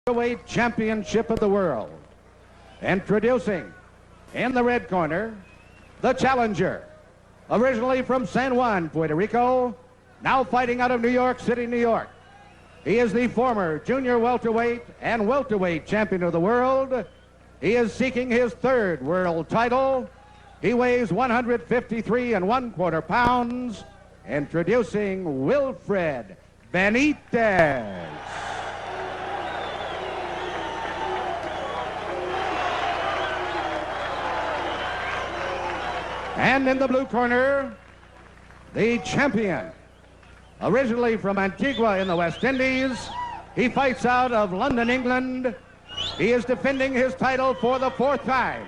Welterweight Championship of the World. Introducing, in the red corner, the challenger. Originally from San Juan, Puerto Rico, now fighting out of New York City, New York. He is the former junior welterweight and welterweight champion of the world. He is seeking his third world title. He weighs 153 1/4 pounds. Introducing Wilfredo Bentitez. And in the blue corner, the champion. Originally from Antigua in the West Indies, he fights out of London, England. He is defending his title for the fourth time.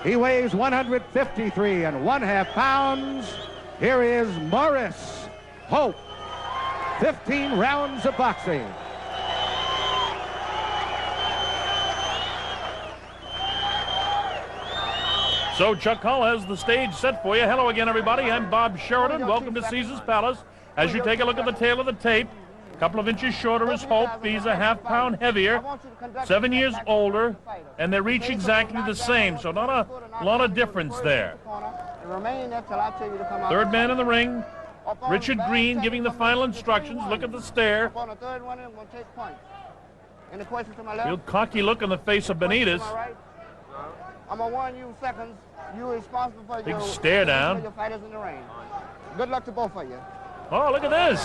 He weighs 153 1/2 pounds. Here is Maurice Hope. 15 rounds of boxing. So Chuck Hull has the stage set for you. Hello again, everybody. I'm Bob Sheridan. Welcome to Caesar's Palace. As you take a look at the tail of the tape, a couple of inches shorter is Hope. He's a half-pound heavier, 7 years older, and they reach exactly the same, so not a lot of difference there. Third man in the ring, Richard Green giving the final instructions. Look at the stare. Real cocky look on the face of Bentitez. I'm gonna warn you seconds. You're responsible for big stare down. your fighters in the ring. Good luck to both of you. Oh, look at this.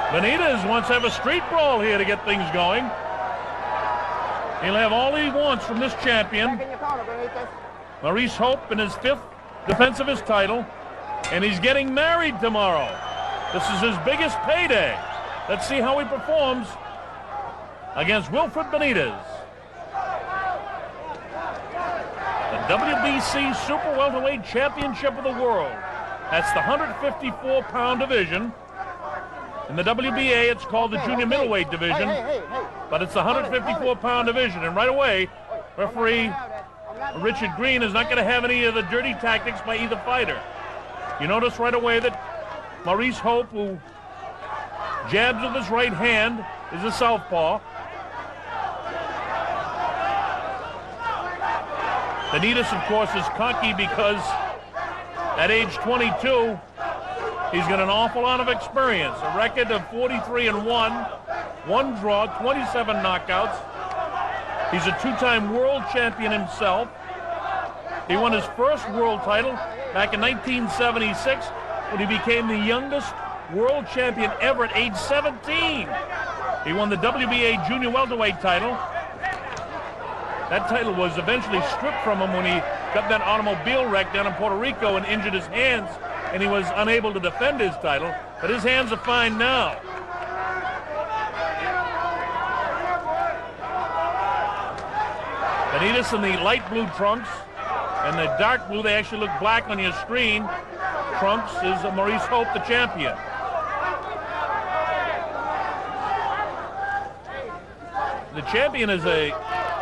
Bentitez wants to have a street brawl here to get things going. He'll have all he wants from this champion. Back in your corner, Bentitez. Maurice Hope in his 5th defense of his title. And he's getting married tomorrow. This is his biggest payday. Let's see how he performs against Wilfredo Bentitez. The WBC Super Welterweight Championship of the World. That's the 154-pound division. In the WBA, it's called the Junior Middleweight Division, but it's the 154-pound division. And right away, referee Richard Green is not going to have any of the dirty tactics by either fighter. You notice right away that Maurice Hope, who jabs with his right hand, is a southpaw. Bentitez, of course, is cocky because at age 22, he's got an awful lot of experience. A record of 43-1, 1 draw, 27 knockouts. He's a 2-time world champion himself. He won his first world title back in 1976 when he became the youngest world champion ever at age 17. He won the WBA junior welterweight title. That title was eventually stripped from him when he got that automobile wreck down in Puerto Rico and injured his hands, and he was unable to defend his title, but his hands are fine now. Bentitez in the light blue trunks, and the dark blue, they actually look black on your screen. Trunks is Maurice Hope, the champion. The champion is a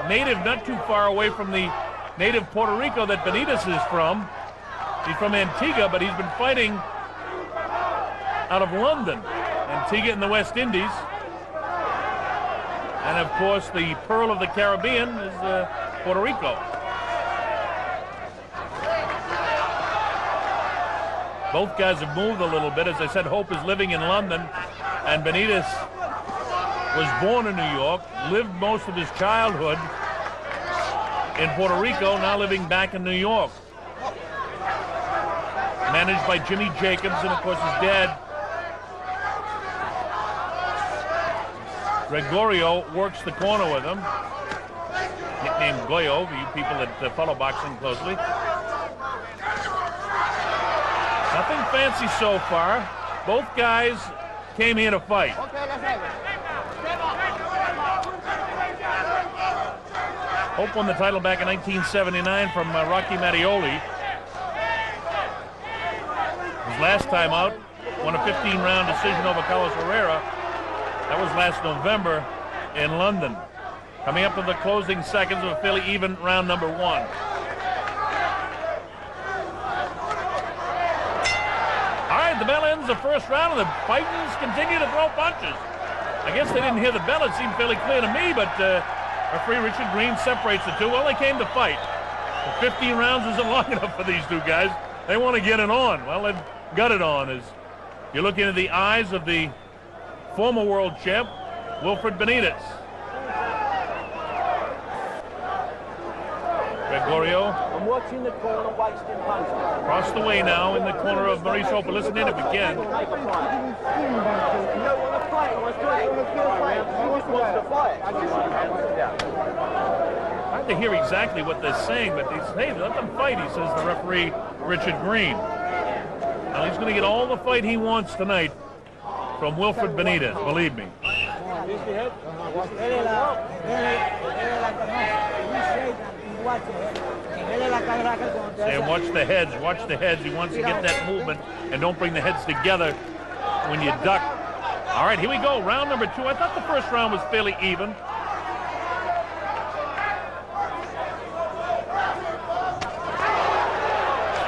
native not too far away from the native Puerto Rico that Bentitez is from. He's from Antigua, but he's been fighting out of London, Antigua in the West Indies. And of course, the pearl of the Caribbean is Puerto Rico. Both guys have moved a little bit. As I said, Hope is living in London, and Bentitez was born in New York, lived most of his childhood in Puerto Rico, now living back in New York. Managed by Jimmy Jacobs, and of course his dad, Gregorio, works the corner with him. Nicknamed Goyo, for you people that follow boxing closely. Nothing fancy so far. Both guys came here to fight. Okay, let's have it. Hope won the title back in 1979 from Rocky Mattioli. His last time out, won a 15-round decision over Carlos Herrera. That was last November in London. Coming up to the closing seconds of a fairly even round number 1. All right, the bell ends the first round, and the fighters continue to throw punches. I guess they didn't hear the bell. It seemed fairly clear to me, but referee Richard Green separates the two. Well, they came to fight. The 15 rounds isn't long enough for these two guys. They want to get it on. Well, they've got it on. As you're looking at the eyes of the former world champ, Wilfredo Bentitez. Gregorio. I'm watching the corner, wasting punches. Across the way now in the corner of Maurice Hope. Listen in if we can. You don't want to fight. He wants to fight. Hard to hear exactly what they're saying, but he's, hey, let them fight, he says, the referee, Richard Green. Now he's going to get all the fight he wants tonight from Wilfredo Bentitez, believe me. Saying watch the heads, watch the heads. He wants to get that movement, and don't bring the heads together when you duck. All right, here we go, round number 2. I thought the first round was fairly even.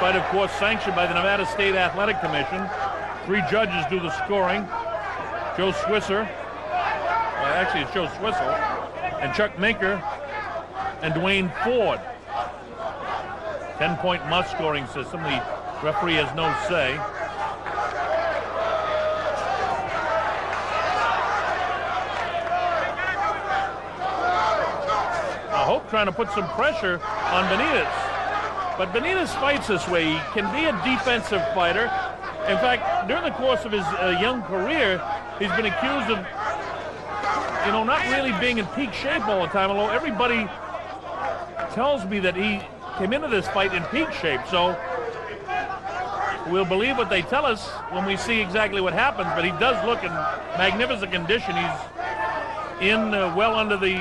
Fight, of course, sanctioned by the Nevada State Athletic Commission. 3 judges do the scoring. Joe Swisser, actually it's Joe Swissel, and Chuck Minker, and Dwayne Ford. 10-point must scoring system. The referee has no say. Now Hope trying to put some pressure on Bentitez. But Bentitez fights this way. He can be a defensive fighter. In fact, during the course of his young career, he's been accused of, you know, not really being in peak shape all the time, although everybody tells me that he came into this fight in peak shape. So we'll believe what they tell us when we see exactly what happens, but he does look in magnificent condition. He's in well under the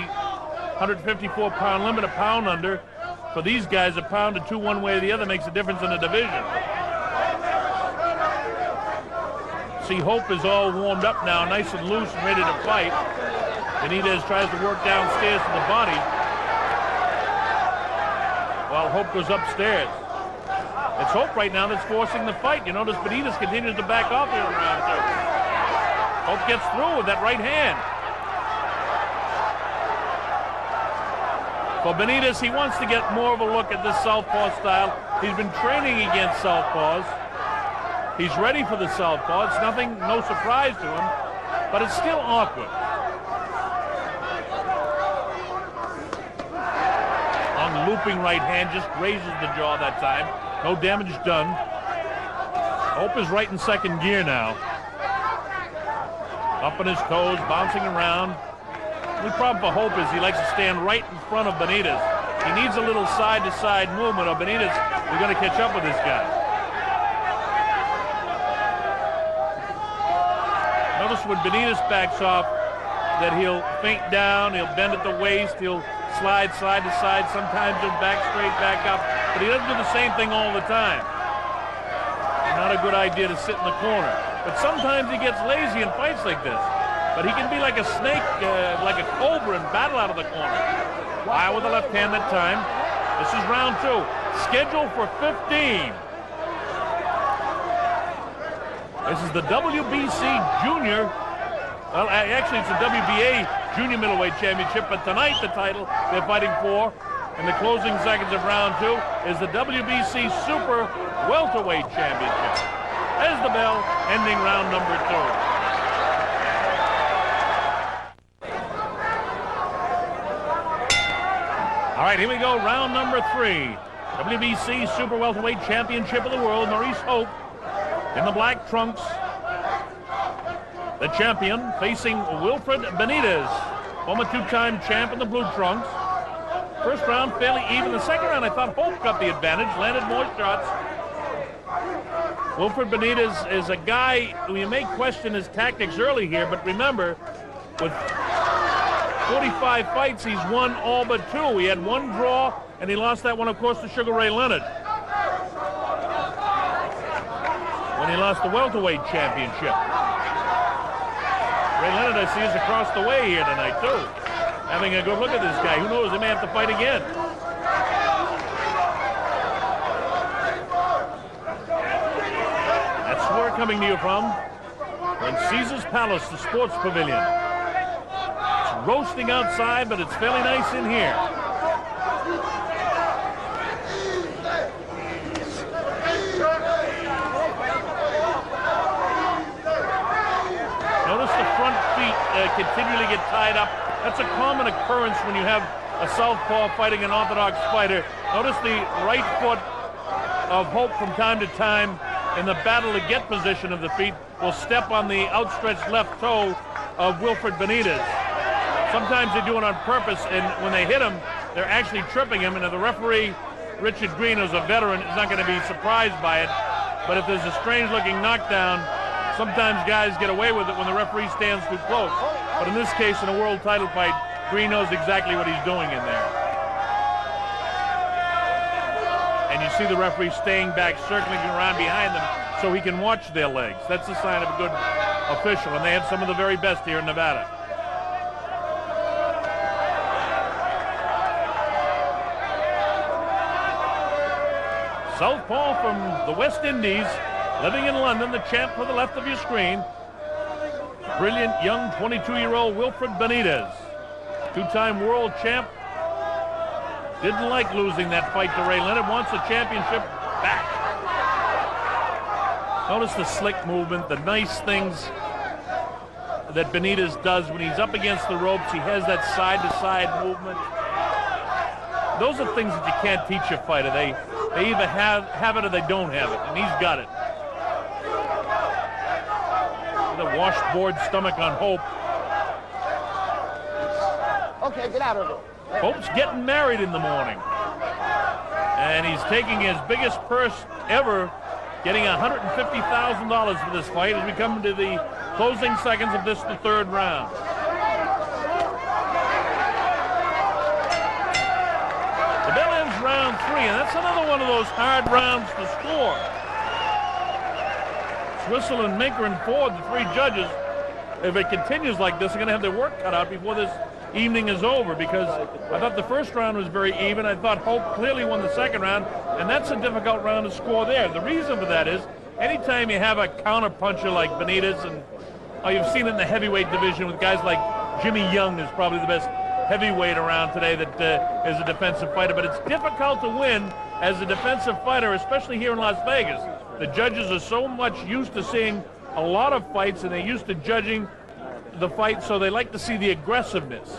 154-pound limit, a pound under. For these guys, a pound or 2 one way or the other makes a difference in the division. See, Hope is all warmed up now, nice and loose and ready to fight. Bentitez tries to work downstairs to the body, while Hope goes upstairs. It's Hope right now that's forcing the fight. You notice Bentitez continues to back off here in round 2. Hope gets through with that right hand. For Bentitez, he wants to get more of a look at this southpaw style. He's been training against southpaws. He's ready for the southpaw. It's nothing, no surprise to him, but it's still awkward. On looping right hand, just grazes the jaw that time. No damage done. Hope is right in second gear now. Up on his toes, bouncing around. The only problem for Hope is he likes to stand right in front of Bentitez. He needs a little side-to-side movement, or Bentitez is going to catch up with this guy. Notice when Bentitez backs off that he'll feint down, he'll bend at the waist, he'll slide side to side. Sometimes he'll back straight, back up, but he doesn't do the same thing all the time. Not a good idea to sit in the corner. But sometimes he gets lazy in fights like this. But he can be like a snake, like a cobra, and battle out of the corner. High with the left hand that time. This is round 2. Scheduled for 15. This is the WBC Junior. Well, actually, it's the WBA Junior Middleweight Championship. But tonight, the title they're fighting for in the closing seconds of round 2 is the WBC Super Welterweight Championship. There's the bell, ending round number 2. All right, here we go, round number 3. WBC Super Welterweight Championship of the World. Maurice Hope in the black trunks. The champion facing Wilfredo Bentitez, former 2-time champ in the blue trunks. First round fairly even. The second round I thought Hope got the advantage, landed more shots. Wilfredo Bentitez is a guy who you may question his tactics early here, but remember, with 45 fights, he's won all but 2. He had 1 draw, and he lost that one, of course, to Sugar Ray Leonard when he lost the welterweight championship. Ray Leonard, I see, is across the way here tonight, too. Having a good look at this guy. Who knows, they may have to fight again. That's where we're coming to you from. We're in Caesar's Palace, the sports pavilion. roasting outside, but it's fairly nice in here. Notice the front feet continually get tied up. That's a common occurrence when you have a southpaw fighting an orthodox fighter. Notice the right foot of Hope from time to time in the battle to get position of the feet will step on the outstretched left toe of Wilfredo Bentitez. Sometimes they do it on purpose, and when they hit him, they're actually tripping him, and if the referee, Richard Green, who's a veteran, is not going to be surprised by it. But if there's a strange-looking knockdown, sometimes guys get away with it when the referee stands too close. But in this case, in a world title fight, Green knows exactly what he's doing in there. And you see the referee staying back, circling around behind them so he can watch their legs. That's a sign of a good official, and they have some of the very best here in Nevada. Southpaw from the West Indies, living in London, the champ to the left of your screen. Brilliant young 22-year-old Wilfredo Bentitez, two-time world champ. Didn't like losing that fight to Ray Leonard, wants the championship back. Notice the slick movement, the nice things that Bentitez does when he's up against the ropes. He has that side-to-side movement. Those are things that you can't teach a fighter. They either have it or they don't have it, and he's got it. The washboard stomach on Hope. Okay, get out of it. Hope's getting married in the morning. And he's taking his biggest purse ever, getting $150,000 for this fight as we come to the closing seconds of this, the third round. The bell ends round 3, and that's another one of those hard rounds to score. Swissel and Minker and Ford, the three judges, if it continues like this, are going to have their work cut out before this evening is over, because I thought the first round was very even. I thought Hope clearly won the second round, and that's a difficult round to score there. The reason for that is anytime you have a counter-puncher like Bentitez, and you've seen it in the heavyweight division with guys like Jimmy Young is probably the best heavyweight around today that is a defensive fighter, but it's difficult to win as a defensive fighter, especially here in Las Vegas. The judges are so much used to seeing a lot of fights, and they're used to judging the fight, so they like to see the aggressiveness.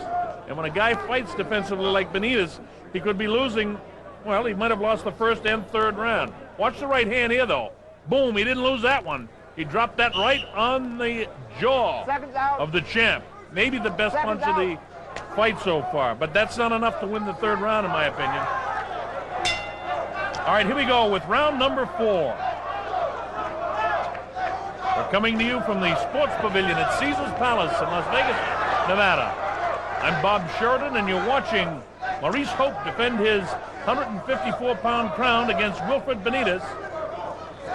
And when a guy fights defensively like Bentitez, he could be losing. Well, he might have lost the first and third round. Watch the right hand here, though. Boom, he didn't lose that one. He dropped that right on the jaw of the champ. Maybe the best punch of the fight so far, but that's not enough to win the third round, in my opinion. All right, here we go with round number 4. We're coming to you from the Sports Pavilion at Caesars Palace in Las Vegas, Nevada. I'm Bob Sheridan, and you're watching Maurice Hope defend his 154-pound crown against Wilfredo Bentitez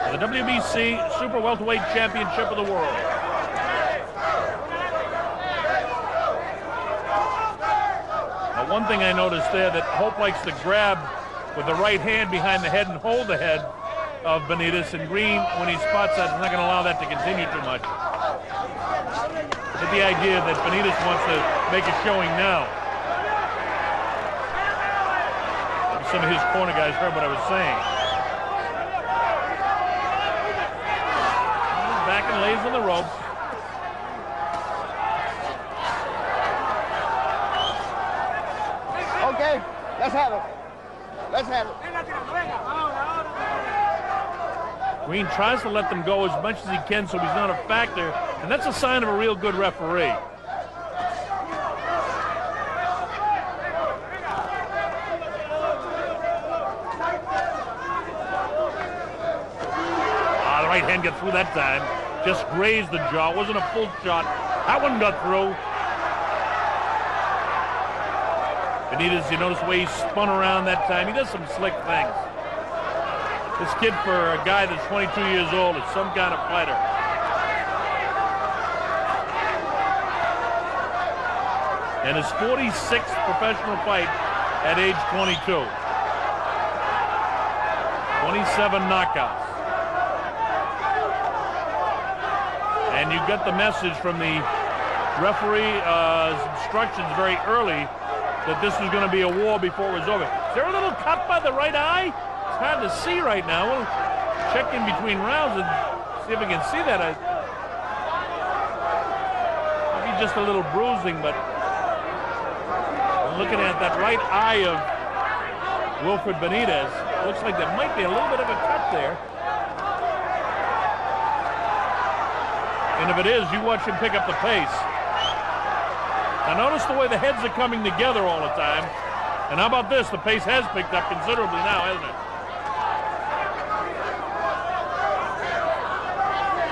for the WBC Super Welterweight Championship of the World. Now, one thing I noticed there, that Hope likes to grab with the right hand behind the head and hold the head of Bentitez, and Green, when he spots that, is not going to allow that to continue too much. Get the idea that Bentitez wants to make a showing now. Some of his corner guys heard what I was saying. He's back and lays on the ropes. Okay, let's have it. Let's have it. Green tries to let them go as much as he can so he's not a factor, and that's a sign of a real good referee. The right hand got through that time. Just grazed the jaw. Wasn't a full shot. That one got through. Bentitez, you notice the way he spun around that time. He does some slick things. This kid, for a guy that's 22 years old, is some kind of fighter. And his 46th professional fight at age 22. 27 knockouts. And you get the message from the referee's instructions very early that this was going to be a war before it was over. Is there a little cut by the right eye? It's hard to see right now. We'll check in between rounds and see if we can see that. Maybe just a little bruising, but looking at that right eye of Wilfredo Bentitez, looks like there might be a little bit of a cut there. And if it is, you watch him pick up the pace. Now notice the way the heads are coming together all the time. And how about this? The pace has picked up considerably now, hasn't it?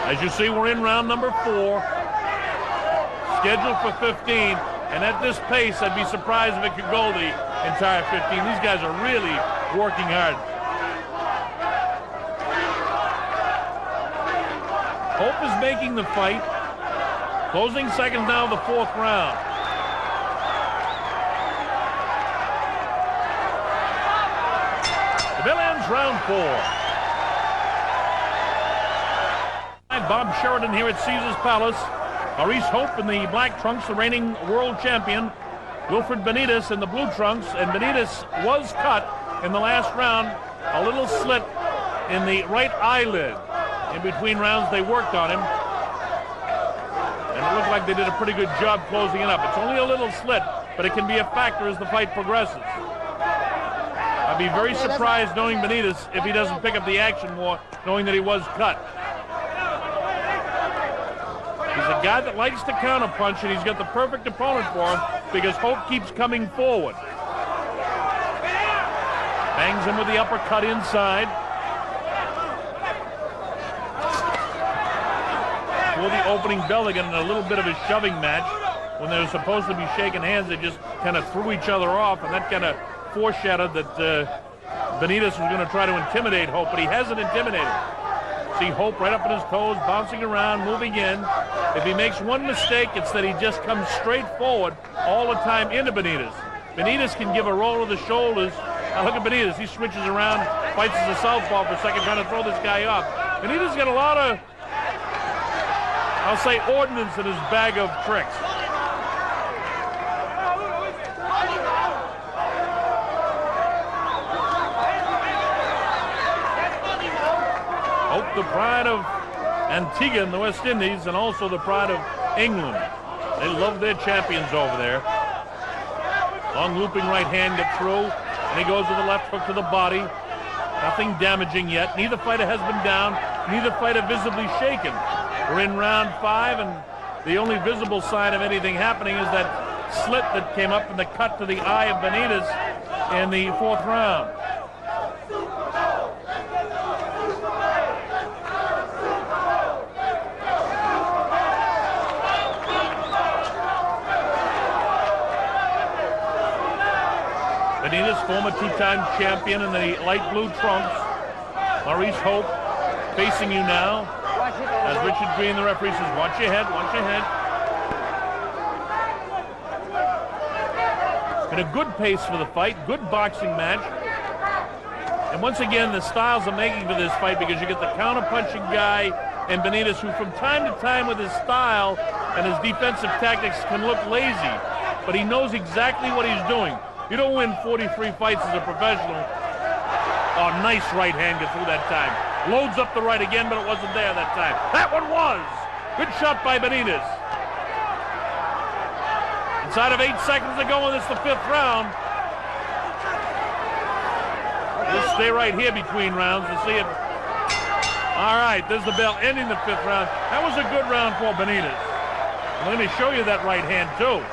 As you see, we're in round number 4, scheduled for 15. And at this pace, I'd be surprised if it could go the entire 15. These guys are really working hard. Hope is making the fight. Closing seconds now of the 4th round. The bell ends round 4. Bob Sheridan here at Caesars Palace. Maurice Hope in the black trunks, the reigning world champion. Wilfredo Bentitez in the blue trunks. And Bentitez was cut in the last round. A little slit in the right eyelid. In between rounds, they worked on him. And it looked like they did a pretty good job closing it up. It's only a little slit, but it can be a factor as the fight progresses. I'd be very surprised knowing Bentitez if he doesn't pick up the action more, knowing that he was cut. He's a guy that likes to counterpunch, and he's got the perfect opponent for him because Hope keeps coming forward. Bangs him with the uppercut inside. For the opening bell, they got in a little bit of a shoving match. When they were supposed to be shaking hands, they just kind of threw each other off, and that kind of foreshadowed that Bentitez was going to try to intimidate Hope, but he hasn't intimidated. See Hope right up on his toes, bouncing around, moving in. If he makes one mistake, it's that he just comes straight forward all the time into Bentitez. Bentitez can give a roll of the shoulders. Now look at Bentitez. He switches around, fights as a southpaw for a second, trying to throw this guy off. Bentitez got a lot of, I'll say, ordnance in his bag of tricks. Hope, the pride of Antigua in the West Indies, and also the pride of England. They love their champions over there. Long looping right hand gets through, and he goes with the left hook to the body. Nothing damaging yet. Neither fighter has been down. Neither fighter visibly shaken. We're in round 5, and the only visible sign of anything happening is that slit that came up in the cut to the eye of Bentitez in the 4th round. Bentitez, former 2-time champion in the light blue trunks. Maurice Hope facing you now. As Richard Green, the referee, says, watch your head, watch your head. It's been a good pace for the fight, good boxing match. And once again, the styles are making for this fight because you get the counter-punching guy and Bentitez, who from time to time with his style and his defensive tactics can look lazy, but he knows exactly what he's doing. You don't win 43 fights as a professional. Oh, nice right hand get through that time. Loads up the right again, but it wasn't there that time. That one was. Good shot by Bentitez. Inside of 8 seconds to go, and it's the 5th round. We'll stay right here between rounds to see if... All right, there's the bell ending the 5th round. That was a good round for Bentitez. Let me show you that right hand, too.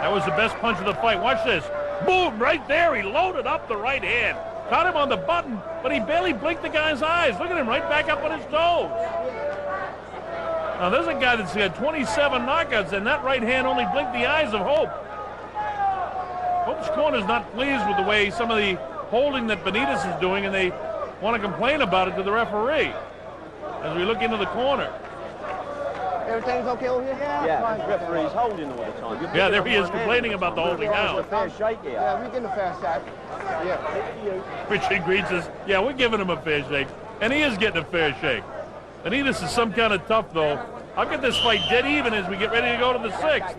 That was the best punch of the fight. Watch this. Boom, right there. He loaded up the right hand. Caught him on the button, but he barely blinked the guy's eyes. Look at him right back up on his toes. Now, there's a guy that's got 27 knockouts, and that right hand only blinked the eyes of Hope. Hope's corner's not pleased with the way some of the holding that Bentitez is doing, and they want to complain about it to the referee as we look into the corner. Everything's okay over here? Yeah, the referee's holding all the time. Yeah, there he is complaining about the holding now. Fair shake here. Yeah, we're getting a fair shot. Yeah. Richard Green says, yeah, we're giving him a fair shake. And he is getting a fair shake. Bentitez is some kind of tough, though. I've got this fight dead even as we get ready to go to the 6th.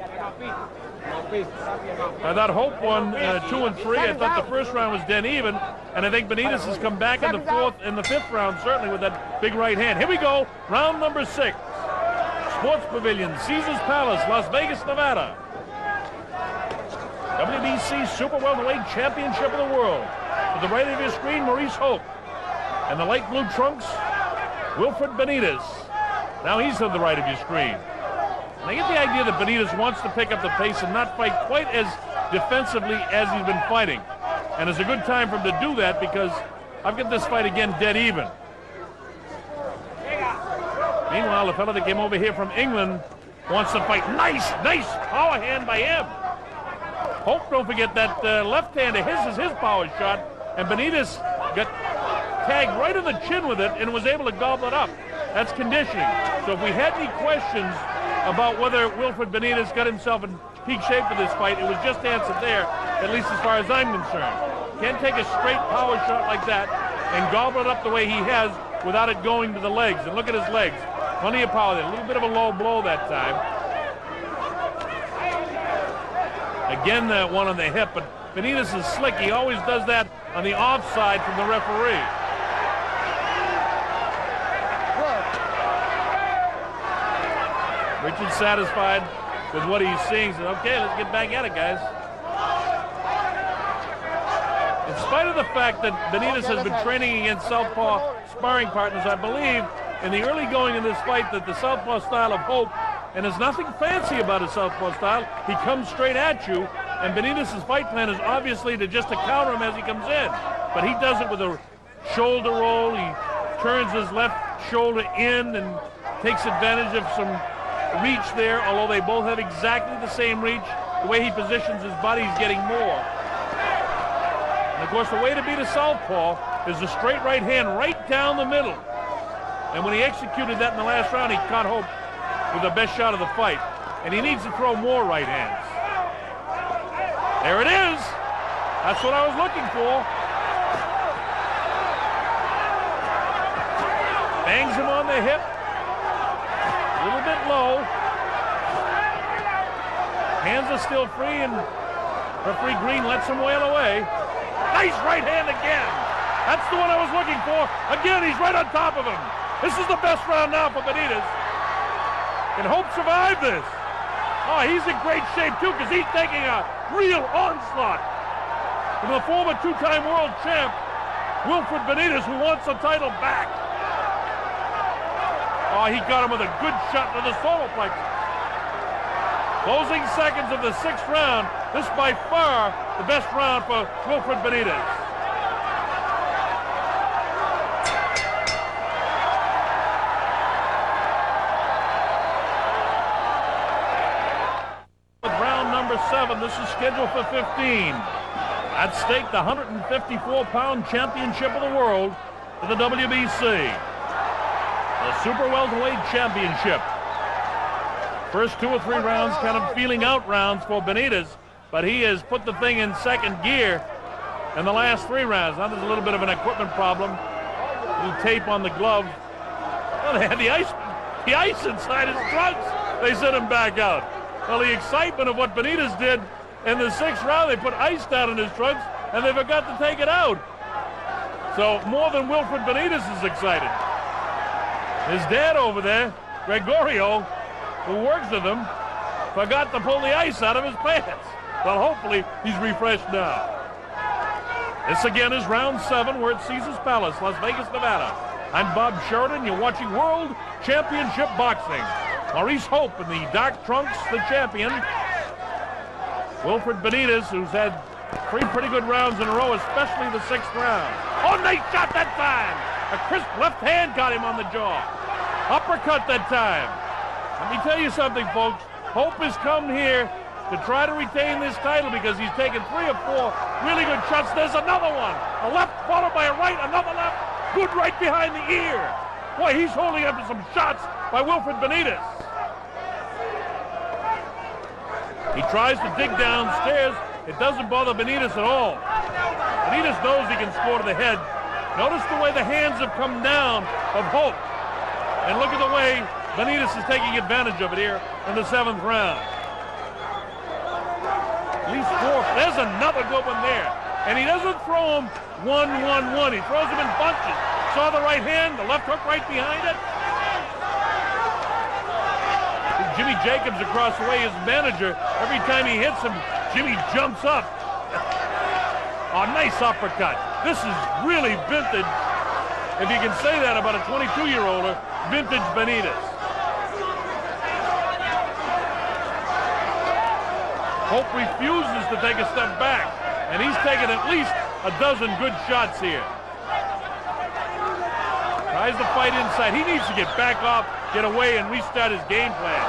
I thought Hope won 2 and 3. I thought the first round was dead even, and I think Bentitez has come back in the 4th and the 5th round, certainly with that big right hand. Here we go, round number 6. Sports Pavilion, Caesars Palace, Las Vegas, Nevada. WBC Super Welterweight Championship of the World. To the right of your screen, Maurice Hope. And the light blue trunks, Wilfredo Bentitez. Now he's to the right of your screen. And I get the idea that Bentitez wants to pick up the pace and not fight quite as defensively as he's been fighting. And it's a good time for him to do that because I've got this fight again dead even. Meanwhile, the fellow that came over here from England wants to fight. Nice power hand by him. Hope, don't forget that left hand of his is his power shot, and Bentitez got tagged right in the chin with it and was able to gobble it up. That's conditioning. So if we had any questions about whether Wilfredo Bentitez got himself in peak shape for this fight, it was just answered there, at least as far as I'm concerned. Can't take a straight power shot like that and gobble it up the way he has without it going to the legs. And look at his legs. Plenty of power there. A little bit of a low blow that time. Again, that one on the hip, but Bentitez is slick. He always does that on the offside from the referee. Richard's satisfied with what he's seeing. Says, okay, let's get back at it, guys. In spite of the fact that Bentitez has been training against southpaw sparring partners, I believe in the early going in this fight that the southpaw style of Hope, and there's nothing fancy about his southpaw style, he comes straight at you, and Benitez's fight plan is obviously to just to counter him as he comes in. But he does it with a shoulder roll. He turns his left shoulder in and takes advantage of some reach there, although they both have exactly the same reach. The way he positions his body, he's getting more. And of course, the way to beat a southpaw is a straight right hand right down the middle. And when he executed that in the last round, he caught Hope with the best shot of the fight. And he needs to throw more right hands. There it is. That's what I was looking for. Bangs him on the hip. A little bit low. Hands are still free, and referee Green lets him wail away. Nice right hand again. That's the one I was looking for. Again, he's right on top of him. This is the best round now for Bentitez. Can Hope survive this? Oh, he's in great shape, too, because he's taking a real onslaught from the former two-time world champ, Wilfredo Bentitez, who wants the title back. Oh, he got him with a good shot to the solar plexus. Closing seconds of the 6th round. This by far the best round for Wilfredo Bentitez. With round number 7, this is scheduled for 15. At stake, the 154-pound championship of the world for the WBC. The Super Welterweight Championship. First 2 or 3 rounds kind of feeling out rounds for Bentitez, but he has put the thing in second gear in the last 3 rounds. Now there's a little bit of an equipment problem. A little tape on the glove. Well, they had the ice inside his trunks. They sent him back out. Well, the excitement of what Bentitez did in the 6th round, they put ice down in his trunks, and they forgot to take it out. So more than Wilfredo Bentitez is excited. His dad over there, Gregorio, who works with him, forgot to pull the ice out of his pants. Well, hopefully he's refreshed now. This again is round 7. We're at Caesars Palace, Las Vegas, Nevada. I'm Bob Sheridan. You're watching World Championship Boxing. Maurice Hope in the dark trunks, the champion. Wilfredo Bentitez, who's had 3 pretty good rounds in a row, especially the 6th round. Oh, nice shot that time. A crisp left hand got him on the jaw. Uppercut that time. Let me tell you something, folks. Hope has come here to try to retain this title because he's taken 3 or 4 really good shots. There's another one. A left followed by a right, another left. Good right behind the ear. Boy, he's holding up to some shots by Wilfredo Bentitez. He tries to dig downstairs. It doesn't bother Bentitez at all. Bentitez knows he can score to the head. Notice the way the hands have come down of Hope. And look at the way Bentitez is taking advantage of it here in the 7th round. At least 4. There's another good one there. And he doesn't throw him 1-1-1. He throws him in bunches. Saw the right hand, the left hook right behind it. Jimmy Jacobs across the way, his manager. Every time he hits him, Jimmy jumps up. A nice uppercut. This is really vintage, if you can say that about a 22-year-older, vintage Bentitez. Hope refuses to take a step back, and he's taken at least a dozen good shots here. Tries to fight inside. He needs to get back off, get away, and restart his game plan.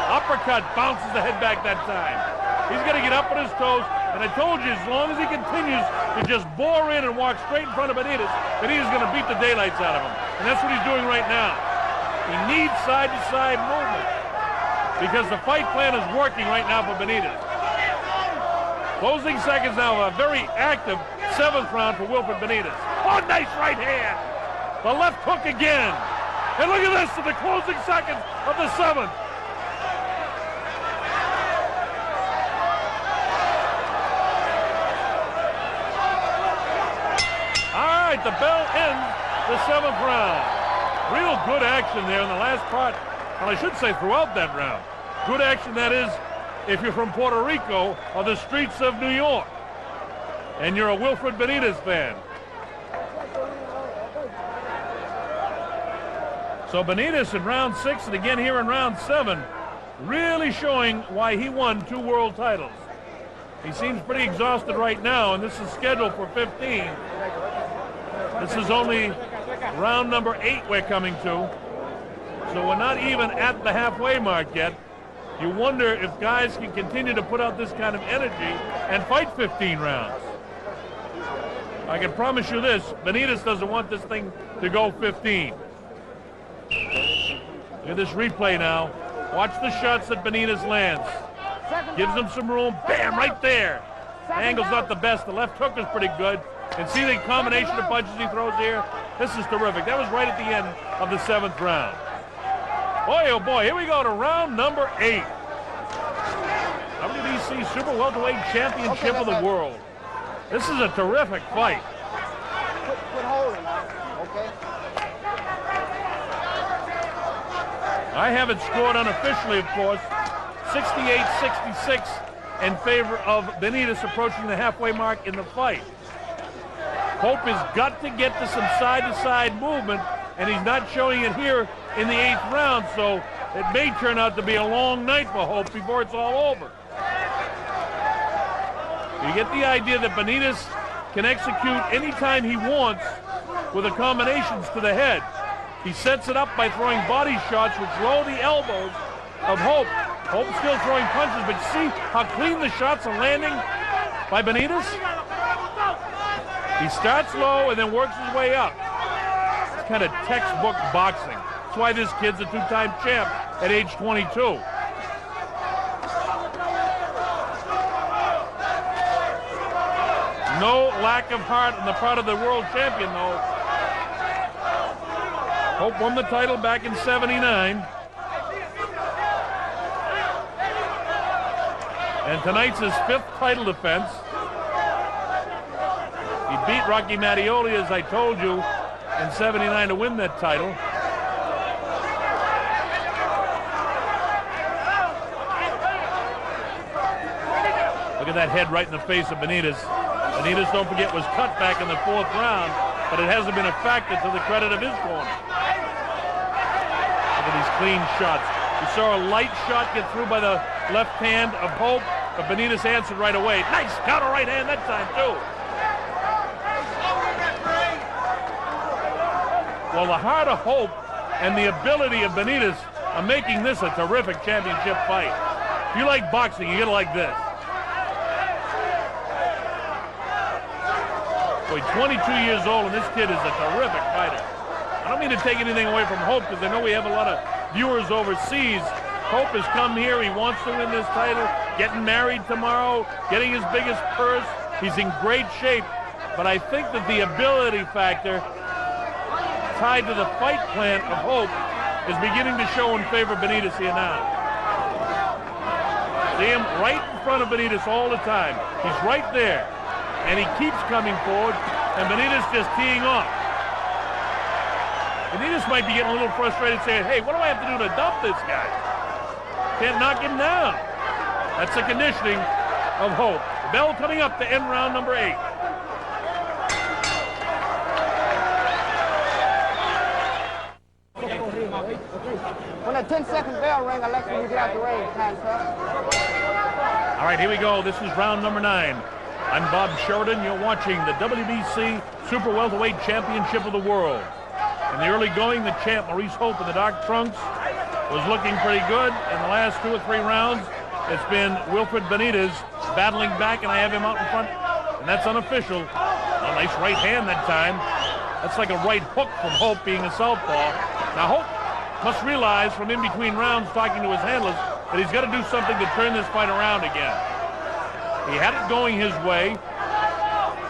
Uppercut, bounces the head back that time. He's got to get up on his toes, and I told you, as long as he continues to just bore in and walk straight in front of Bentitez, Bentitez is going to beat the daylights out of him. And that's what he's doing right now. He needs side-to-side movement because the fight plan is working right now for Bentitez. Closing seconds now of a very active 7th round for Wilfredo Bentitez. Oh, nice right hand. The left hook again. And look at this in the closing seconds of the 7th. The bell ends the 7th round. Real good action there in the last part. Well, I should say throughout that round. Good action, that is, if you're from Puerto Rico or the streets of New York and you're a Wilfredo Bentitez fan. So Bentitez in round 6 and again here in round 7 really showing why he won 2 world titles. He seems pretty exhausted right now, and this is scheduled for 15. This is only round number 8 we're coming to. So we're not even at the halfway mark yet. You wonder if guys can continue to put out this kind of energy and fight 15 rounds. I can promise you this, Bentitez doesn't want this thing to go 15. Look at this replay now. Watch the shots that Bentitez lands. Gives him some room. Bam, right there. Angle's not the best. The left hook is pretty good. And see the combination of punches he throws here? This is terrific. That was right at the end of the 7th round. Boy, oh boy, here we go to round number 8. WBC Super Welterweight Championship of the World. This is a terrific fight. Quit holding, okay? I have it scored unofficially, of course, 68-66 in favor of Bentitez approaching the halfway mark in the fight. Hope has got to get to some side-to-side movement, and he's not showing it here in the 8th round, so it may turn out to be a long night for Hope before it's all over. You get the idea that Bentitez can execute anytime he wants with the combinations to the head. He sets it up by throwing body shots which lower the elbows of Hope. Hope's still throwing punches, but see how clean the shots are landing by Bentitez? He starts low and then works his way up. It's kind of textbook boxing. That's why this kid's a 2-time champ at age 22. No lack of heart on the part of the world champion, though. Hope won the title back in '79. And tonight's his 5th title defense. He beat Rocky Mattioli, as I told you, in '79 to win that title. Look at that head right in the face of Bentitez. Bentitez, don't forget, was cut back in the 4th round, but it hasn't been a factor to the credit of his corner. Look at these clean shots. You saw a light shot get through by the left hand of Hope, but Bentitez answered right away. Nice counter right hand that time, too. Well, the heart of Hope and the ability of Bentitez are making this a terrific championship fight. If you like boxing, you get it like this. Boy, 22 years old, and this kid is a terrific fighter. I don't mean to take anything away from Hope, because I know we have a lot of viewers overseas. Hope has come here. He wants to win this title, getting married tomorrow, getting his biggest purse. He's in great shape, but I think that the ability factor tied to the fight plan of Hope is beginning to show in favor of Bentitez here now. See him right in front of Bentitez all the time. He's right there. And he keeps coming forward, and Bentitez just teeing off. Bentitez might be getting a little frustrated saying, hey, what do I have to do to dump this guy? Can't knock him down. That's the conditioning of Hope. The bell coming up to end round number 8. When the 10-second bell ring, I'll let you get out the ring, kind sir. All right, here we go. This is round number 9. I'm Bob Sheridan. You're watching the WBC Super Welterweight Championship of the World. In the early going, the champ, Maurice Hope, in the dark trunks, was looking pretty good. In the last 2 or 3 rounds, it's been Wilfredo Bentitez battling back, and I have him out in front, and that's unofficial. A nice right hand that time. That's like a right hook from Hope, being a southpaw. Now, Hope must realize from in between rounds, talking to his handlers, that he's got to do something to turn this fight around again. He had it going his way,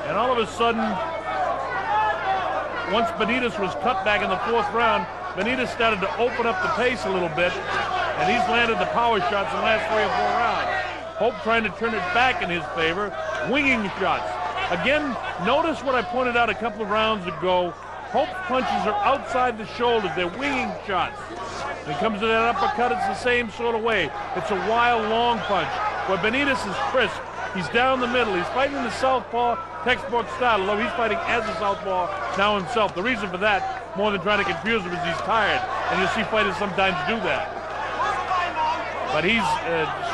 and all of a sudden, once Bentitez was cut back in the 4th round, Bentitez started to open up the pace a little bit, and he's landed the power shots in the last 3 or 4 rounds. Hope trying to turn it back in his favor, winging shots. Again, notice what I pointed out a couple of rounds ago. Hope's punches are outside the shoulders. They're winging shots. When it comes to that uppercut, it's the same sort of way. It's a wild, long punch. Where Bentitez is crisp. He's down the middle. He's fighting the southpaw textbook style, although he's fighting as a southpaw now himself. The reason for that, more than trying to confuse him, is he's tired. And you'll see fighters sometimes do that. But he's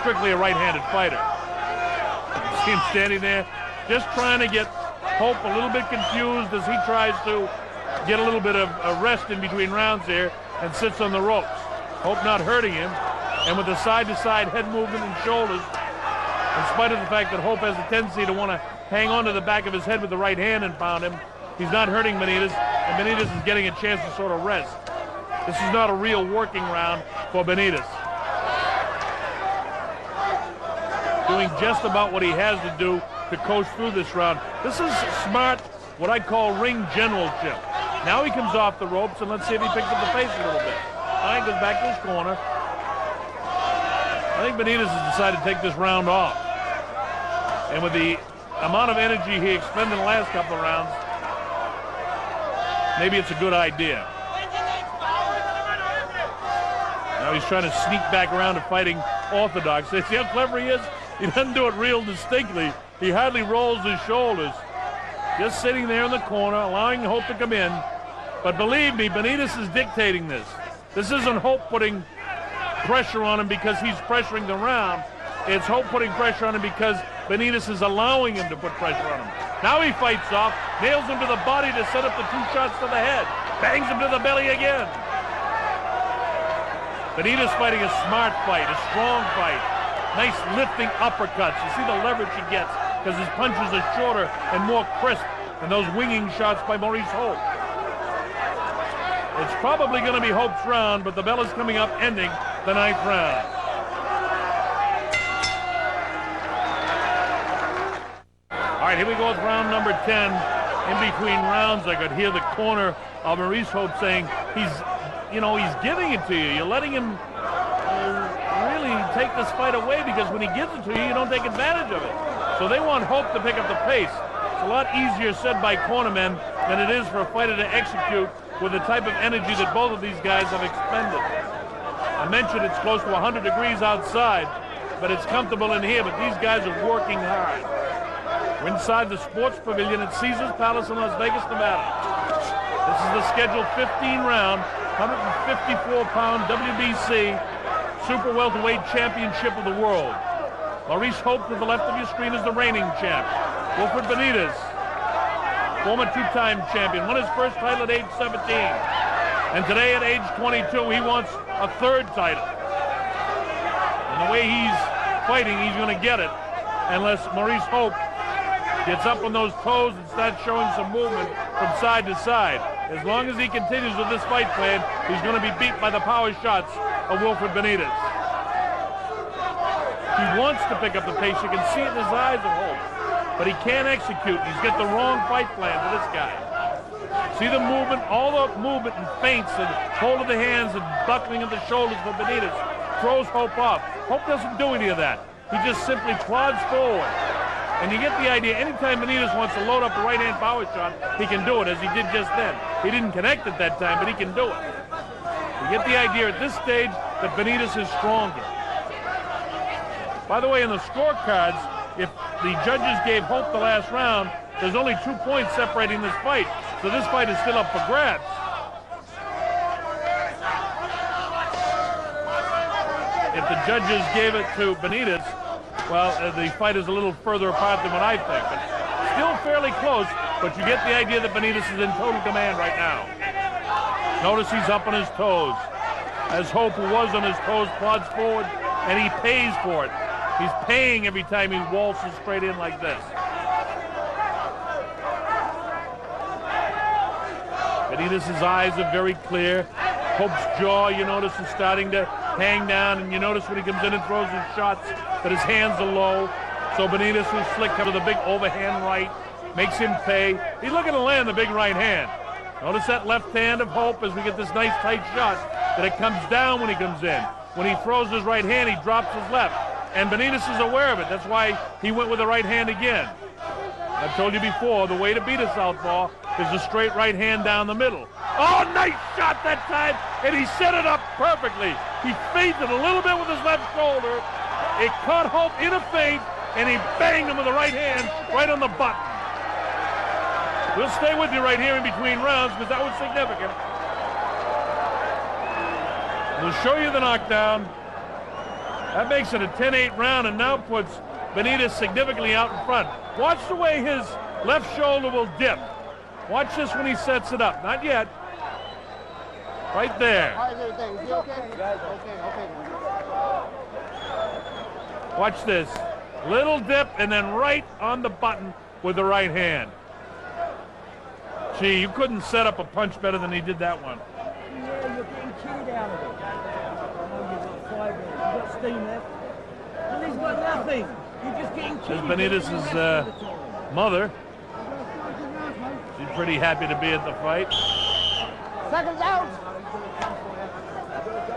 strictly a right-handed fighter. You see him standing there, just trying to get Hope a little bit confused as he tries to get a little bit of a rest in between rounds here and sits on the ropes. Hope not hurting him, and with the side-to-side head movement and shoulders, in spite of the fact that Hope has a tendency to want to hang on to the back of his head with the right hand and pound him, he's not hurting Bentitez, and Bentitez is getting a chance to sort of rest. This is not a real working round for Bentitez. Doing just about what he has to do to coast through this round. This is smart, what I call ring generalship. Now he comes off the ropes, and let's see if he picks up the pace a little bit. All right, goes back to his corner. I think Bentitez has decided to take this round off. And with the amount of energy he expended in the last couple of rounds, maybe it's a good idea. Now he's trying to sneak back around to fighting orthodox. See how clever he is? He doesn't do it real distinctly. He hardly rolls his shoulders. Just sitting there in the corner, allowing Hope to come in. But believe me, Bentitez is dictating this. This isn't Hope putting pressure on him because he's pressuring the round. It's Hope putting pressure on him because Bentitez is allowing him to put pressure on him. Now he fights off, nails him to the body to set up the 2 shots to the head. Bangs him to the belly again. Bentitez fighting a smart fight, a strong fight. Nice lifting uppercuts. You see the leverage he gets because his punches are shorter and more crisp than those winging shots by Maurice Hope. It's probably going to be Hope's round, but the bell is coming up, ending the 9th round. All right, here we go with round number 10. In between rounds, I could hear the corner of Maurice Hope saying, he's giving it to you. You're letting him really take this fight away because when he gives it to you, you don't take advantage of it. So they want Hope to pick up the pace. It's a lot easier said by cornermen than it is for a fighter to execute with the type of energy that both of these guys have expended. I mentioned it's close to 100 degrees outside, but it's comfortable in here, but these guys are working hard. We're inside the sports pavilion at Caesars Palace in Las Vegas, Nevada. This is the scheduled 15-round, 154-pound WBC Super Welterweight Championship of the World. Maurice Hope to the left of your screen is the reigning champ. Wilfredo Bentitez, former 2-time champion, won his first title at age 17. And today at age 22, he wants a 3rd title. And the way he's fighting, he's going to get it unless Maurice Hope gets up on those toes and starts showing some movement from side to side. As long as he continues with this fight plan, he's going to be beat by the power shots of Wilfredo Bentitez. He wants to pick up the pace. You can see it in his eyes of Hope. But he can't execute. He's got the wrong fight plan for this guy. See the movement, all the movement and feints and hold of the hands and buckling of the shoulders for Bentitez. Throws Hope off. Hope doesn't do any of that. He just simply plods forward. And you get the idea, anytime Bentitez wants to load up a right-hand power shot, he can do it, as he did just then. He didn't connect at that time, but he can do it. You get the idea at this stage that Bentitez is stronger. By the way, in the scorecards, if the judges gave Hope the last round, there's only 2 points separating this fight. So this fight is still up for grabs. If the judges gave it to Bentitez, well, the fight is a little further apart than what I think. But still fairly close, but you get the idea that Bentitez is in total command right now. Notice he's up on his toes. As Hope, who was on his toes, plods forward, and he pays for it. He's paying every time he waltzes straight in like this. Bentitez's eyes are very clear. Hope's jaw, you notice, is starting to hang down, and you notice when he comes in and throws his shots that his hands are low. So Bentitez, who's slick, comes with a big overhand right, makes him pay. He's looking to land the big right hand. Notice that left hand of Hope as we get this nice tight shot, that it comes down when he comes in. When he throws his right hand, he drops his left. And Bentitez is aware of it. That's why he went with the right hand again. I've told you before, the way to beat a southpaw is a straight right hand down the middle. Oh, nice shot that time, and he set it up perfectly. He feinted a little bit with his left shoulder. It caught Hope in a feint, and he banged him with the right hand right on the button. We'll stay with you right here in between rounds because that was significant. We'll show you the knockdown. That makes it a 10-8 round and now puts Bentitez significantly out in front. Watch the way his left shoulder will dip. Watch this when he sets it up. Not yet. Right there. How is everything? Is he okay? Okay. Watch this. Little dip and then right on the button with the right hand. Gee, you couldn't set up a punch better than he did that one. Yeah, you're getting chewed out of it. I know you've got 5 minutes. You've got steam left. And he's got nothing. You're just getting chewed. This is Bentitez's mother. She's pretty happy to be at the fight. Seconds out.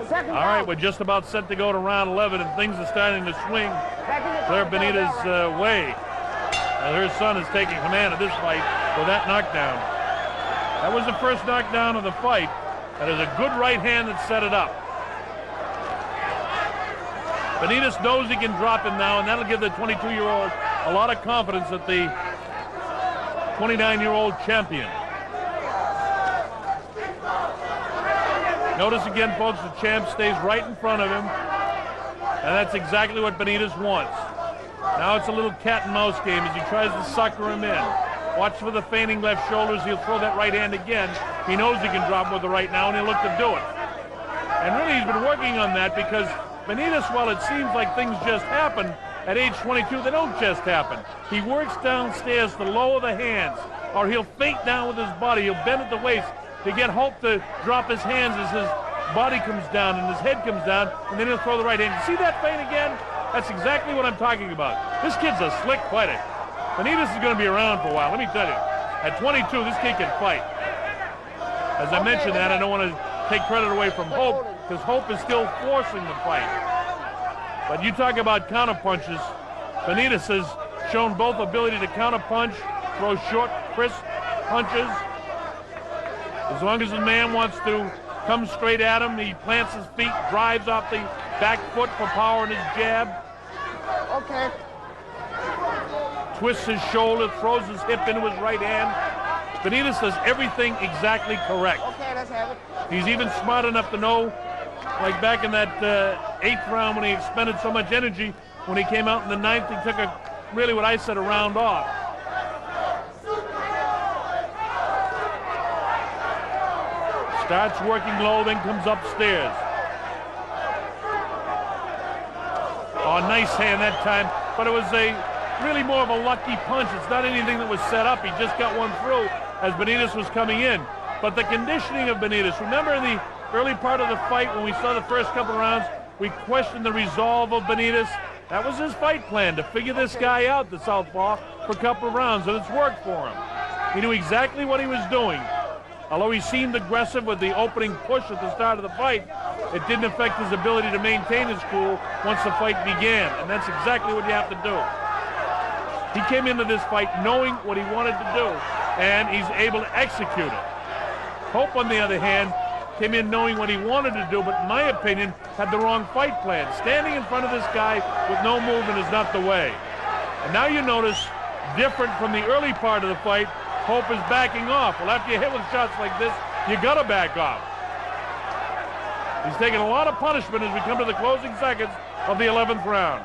Seconds All right, out. we're just about set to go to round 11, and things are starting to swing Claire Bentitez's way. Her son is taking command of this fight with that knockdown. That was the first knockdown of the fight. That is a good right hand that set it up. Bentitez knows he can drop him now, and that'll give the 22-year-old a lot of confidence that the 29-year-old champion. Notice again, folks, the champ stays right in front of him, and that's exactly what Bentitez wants. Now it's a little cat and mouse game as he tries to sucker him in. Watch for the feigning left shoulders. He'll throw that right hand again. He knows he can drop with the right now, and he'll look to do it. And really, he's been working on that because Bentitez, while it seems like things just happen, at age 22, they don't just happen. He works downstairs to lower the hands, or he'll feint down with his body. He'll bend at the waist to get Hope to drop his hands as his body comes down and his head comes down, and then he'll throw the right hand. You see that feint again? That's exactly what I'm talking about. This kid's a slick fighter. Bentitez is going to be around for a while, let me tell you. At 22, this kid can fight. As I mentioned that, I don't want to take credit away from Hope, because Hope is still forcing the fight. But you talk about counter punches. Bentitez has shown both ability to counter punch, throw short, crisp punches. As long as the man wants to come straight at him, he plants his feet, drives off the back foot for power in his jab. Okay. Twists his shoulder, throws his hip into his right hand. Bentitez does everything exactly correct. Okay, let's have it. He's even smart enough to know, like back in that 8th round when he expended so much energy, when he came out in the 9th, he took really what I said, a round off. Starts working low, then comes upstairs. Oh, nice hand that time, but it was really more of a lucky punch. It's not anything that was set up. He just got one through as Bentitez was coming in. But the conditioning of Bentitez, remember in the early part of the fight when we saw the first couple rounds, we questioned the resolve of Bentitez. That was his fight plan, to figure this guy out, the southpaw, for a couple of rounds, and it's worked for him. He knew exactly what he was doing. Although he seemed aggressive with the opening push at the start of the fight, it didn't affect his ability to maintain his cool once the fight began, and that's exactly what you have to do. He came into this fight knowing what he wanted to do, and he's able to execute it. Hope, on the other hand, came in knowing what he wanted to do, but in my opinion, had the wrong fight plan. Standing in front of this guy with no movement is not the way. And now you notice, different from the early part of the fight, Hope is backing off. Well, after you hit with shots like this, you gotta back off. He's taking a lot of punishment as we come to the closing seconds of the 11th round.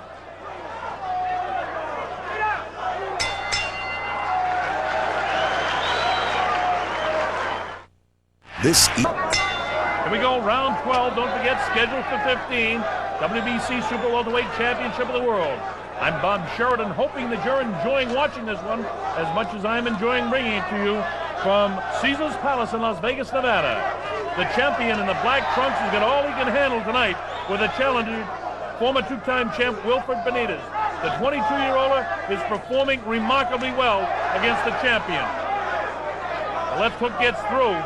Here we go, round 12. Don't forget, scheduled for 15, WBC Super Welterweight Championship of the World. I'm Bob Sheridan, hoping that you're enjoying watching this one as much as I'm enjoying bringing it to you from Caesar's Palace in Las Vegas, Nevada. The champion in the black trunks has got all he can handle tonight with a challenger, former two-time champ Wilfredo Bentitez. The 22-year-old is performing remarkably well against the champion. The left hook gets through,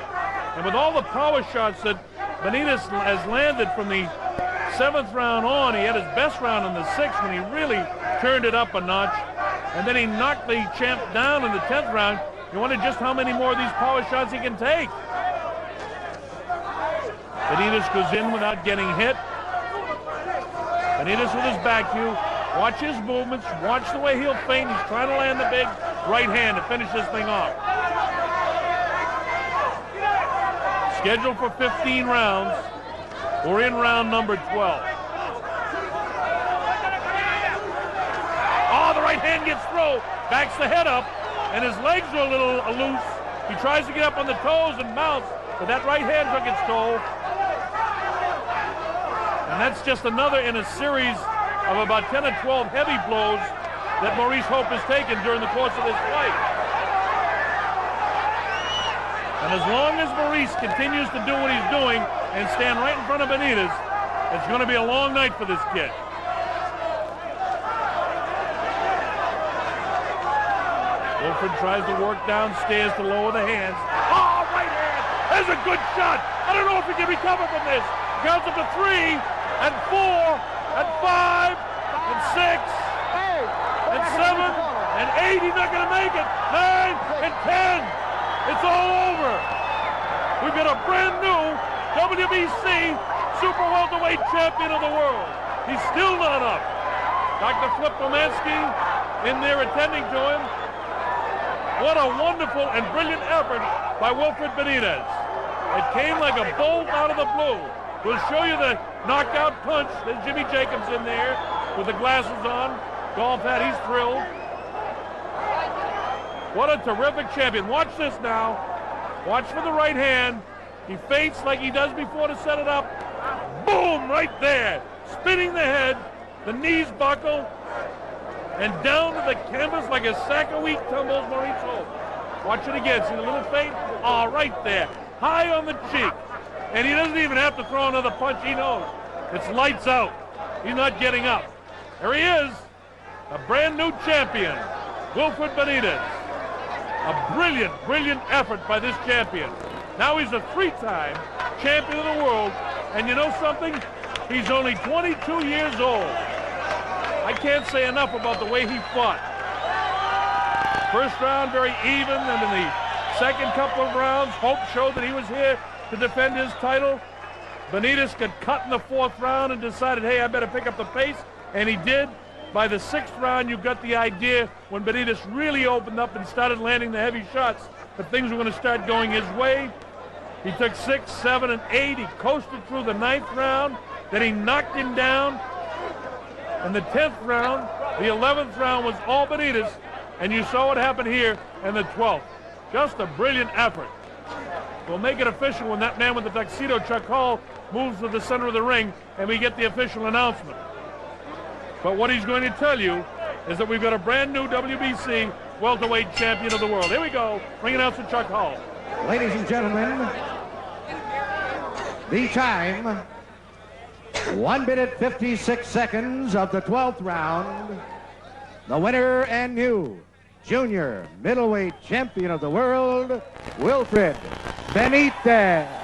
and with all the power shots that Bentitez has landed from the 7th round on, he had his best round in the 6th when he really turned it up a notch, and then he knocked the champ down in the 10th round. You wonder just how many more of these power shots he can take. Bentitez goes in without getting hit. Bentitez with his back view. Watch his movements. Watch the way he'll feint. He's trying to land the big right hand to finish this thing off. Scheduled for 15 rounds. We're in round number 12. Oh, the right hand gets through. Backs the head up, and his legs are a little loose. He tries to get up on the toes and bounce, but that right hand took its toll. And that's just another in a series of about 10 or 12 heavy blows that Maurice Hope has taken during the course of this fight. And as long as Maurice continues to do what he's doing and stand right in front of Bentitez, it's going to be a long night for this kid. Wilfred tries to work downstairs to lower the hands. Oh, right hand! There's a good shot! I don't know if he can recover from this. Counts up to 3, and 4, and 5, and 6, and 7, and 8. He's not going to make it. 9, and 10. It's all over. We've got a brand new WBC Super Welterweight Champion of the world. He's still not up. Dr. Flip Pomansky in there attending to him. What a wonderful and brilliant effort by Wilfredo Bentitez. It came like a bolt out of the blue. We'll show you the knockout punch. There's Jimmy Jacobs in there with the glasses on. Golf hat, he's thrilled. What a terrific champion. Watch this now. Watch for the right hand. He feints like he does before to set it up. Boom, right there. Spinning the head. The knees buckle. And down to the canvas like a sack of wheat tumbles Maurice Hope. Watch it again. See the little feint? Oh, right there. High on the cheek. And he doesn't even have to throw another punch. He knows. It's lights out. He's not getting up. There he is. A brand new champion. Wilfredo Bentitez. A brilliant, brilliant effort by this champion. Now he's a 3-time champion of the world. And you know something? He's only 22 years old. I can't say enough about the way he fought. First round, very even. And in the second couple of rounds, Hope showed that he was here to defend his title. Bentitez got cut in the 4th round and decided, hey, I better pick up the pace. And he did. By the 6th round, you got the idea when Bentitez really opened up and started landing the heavy shots that things were going to start going his way. He took 6, 7, and 8. He coasted through the 9th round. Then he knocked him down. In the 10th round, the 11th round was all Bentitez. And you saw what happened here in the 12th. Just a brilliant effort. We'll make it official when that man with the tuxedo, Chuck Hall, moves to the center of the ring and we get the official announcement. But what he's going to tell you is that we've got a brand new WBC welterweight champion of the world. Here we go. Ring announcer Chuck Hall. Ladies and gentlemen, the time, 1 minute 56 seconds of the 12th round. The winner and new junior middleweight champion of the world, Wilfredo Bentitez.